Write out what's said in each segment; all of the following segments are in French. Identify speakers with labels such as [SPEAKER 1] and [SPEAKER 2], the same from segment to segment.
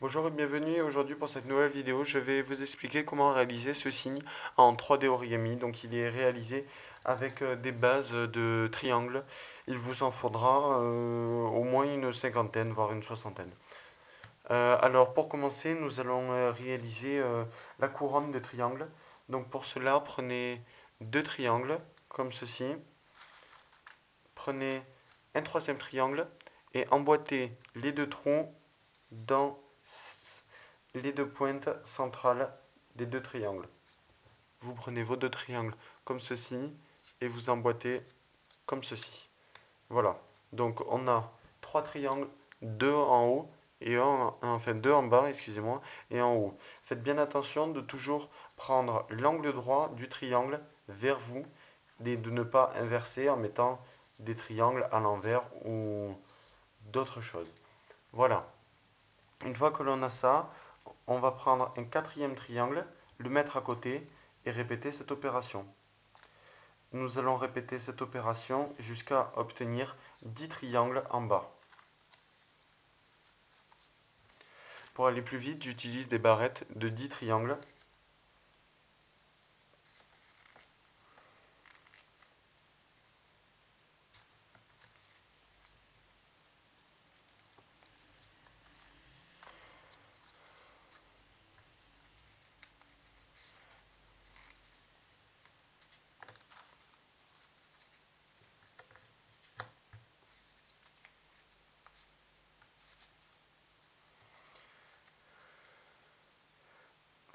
[SPEAKER 1] Bonjour et bienvenue. Aujourd'hui pour cette nouvelle vidéo, je vais vous expliquer comment réaliser ce signe en 3D origami. Donc il est réalisé avec des bases de triangles. Il vous en faudra au moins une cinquantaine, voire une soixantaine. Alors pour commencer, nous allons réaliser la couronne de triangle. Donc pour cela, prenez deux triangles comme ceci. Prenez un troisième triangle et emboîtez les deux trous dans les deux pointes centrales des deux triangles. Vous prenez vos deux triangles comme ceci et vous emboîtez comme ceci. Voilà. Donc on a trois triangles, deux en haut et enfin deux en bas, excusez-moi, et en haut. Faites bien attention de toujours prendre l'angle droit du triangle vers vous et de ne pas inverser en mettant des triangles à l'envers ou d'autres choses. Voilà. Une fois que l'on a ça, on va prendre un quatrième triangle, le mettre à côté et répéter cette opération. Nous allons répéter cette opération jusqu'à obtenir 10 triangles en bas. Pour aller plus vite, j'utilise des barrettes de 10 triangles.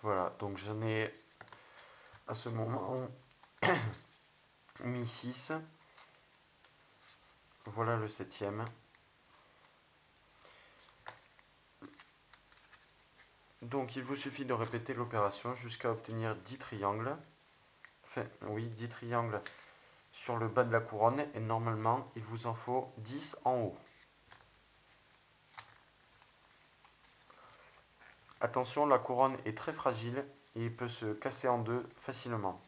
[SPEAKER 1] Voilà, donc j'en ai à ce moment mis 6. Voilà le septième. Donc il vous suffit de répéter l'opération jusqu'à obtenir 10 triangles. Enfin, oui, 10 triangles sur le bas de la couronne et normalement il vous en faut 10 en haut. Attention, la couronne est très fragile et il peut se casser en deux facilement.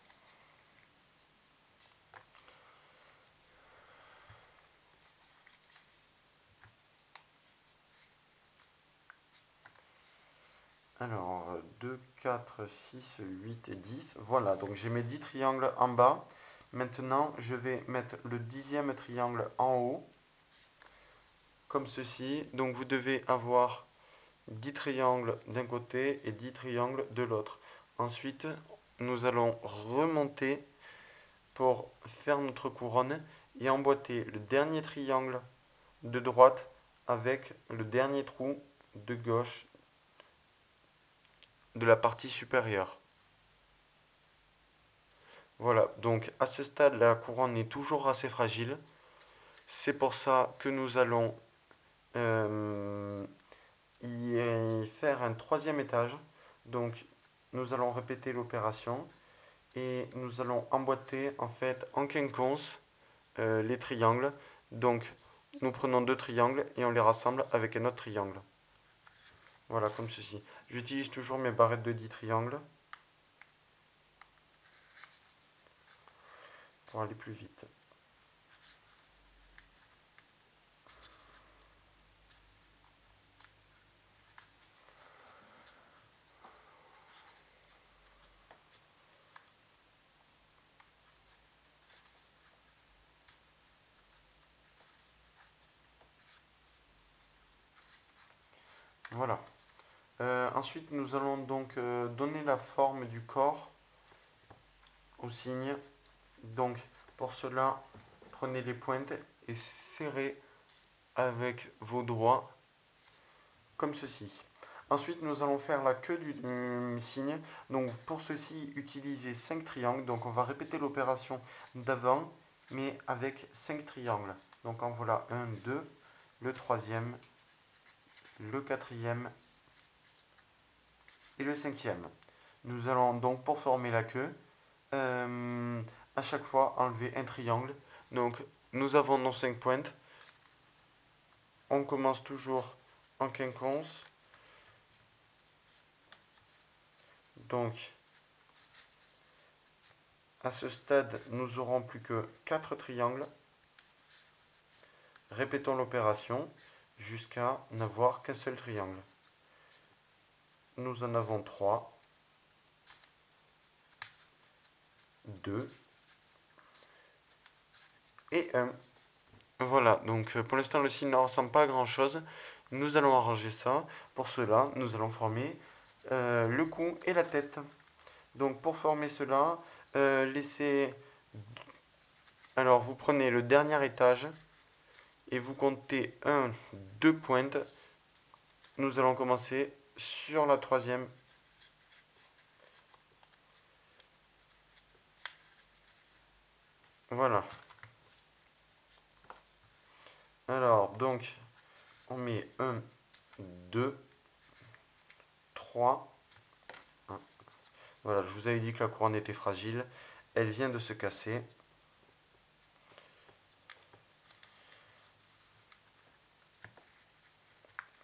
[SPEAKER 1] Alors, 2, 4, 6, 8 et 10. Voilà, donc j'ai mes 10 triangles en bas. Maintenant, je vais mettre le 10e triangle en haut, comme ceci. Donc, vous devez avoir 10 triangles d'un côté et 10 triangles de l'autre. Ensuite, nous allons remonter pour faire notre couronne et emboîter le dernier triangle de droite avec le dernier trou de gauche de la partie supérieure. Voilà, donc à ce stade, la couronne est toujours assez fragile. C'est pour ça que nous allons y faire un troisième étage. Donc nous allons répéter l'opération et nous allons emboîter en fait en quinconce les triangles. Donc nous prenons deux triangles et on les rassemble avec un autre triangle. Voilà, comme ceci. J'utilise toujours mes barrettes de 10 triangles pour aller plus vite. Voilà. Ensuite, nous allons donc donner la forme du corps au signe. Donc, pour cela, prenez les pointes et serrez avec vos doigts, comme ceci. Ensuite, nous allons faire la queue du signe. Donc, pour ceci, utilisez 5 triangles. Donc, on va répéter l'opération d'avant, mais avec 5 triangles. Donc, en voilà 1, 2, le troisième, le quatrième et le cinquième. Nous allons donc, pour former la queue, à chaque fois enlever un triangle. Donc, nous avons nos 5 pointes. On commence toujours en quinconce. Donc, à ce stade, nous aurons plus que 4 triangles. Répétons l'opération jusqu'à n'avoir qu'un seul triangle. nous en avons 3, 2 et 1. Voilà, donc pour l'instant le signe ne ressemble pas à grand chose. Nous allons arranger ça. Pour cela, nous allons former le cou et la tête. Donc pour former cela, laissez... Alors vous prenez le dernier étage et vous comptez 1, 2 pointes. Nous allons commencer sur la troisième. Voilà. Alors donc on met 1, 2, 3. Voilà, je vous avais dit que la couronne était fragile. Elle vient de se casser.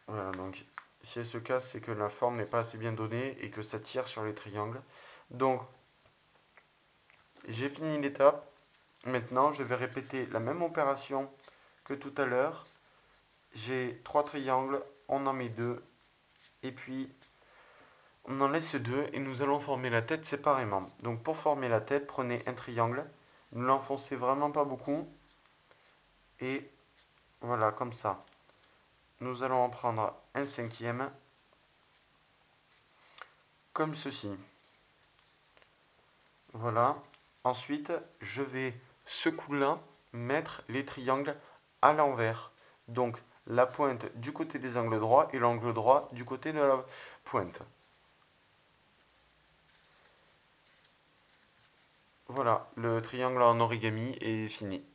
[SPEAKER 1] Voilà, donc si elle se casse, c'est que la forme n'est pas assez bien donnée et que ça tire sur les triangles. Donc, j'ai fini l'étape. Maintenant, je vais répéter la même opération que tout à l'heure. J'ai 3 triangles, on en met 2. Et puis, on en laisse 2 et nous allons former la tête séparément. Donc, pour former la tête, prenez un triangle. Ne l'enfoncez vraiment pas beaucoup. Et voilà, comme ça. Nous allons en prendre un cinquième. Comme ceci. Voilà. Ensuite, je vais ce coup-là mettre les triangles à l'envers. Donc, la pointe du côté des angles droits et l'angle droit du côté de la pointe. Voilà, le triangle en origami est fini.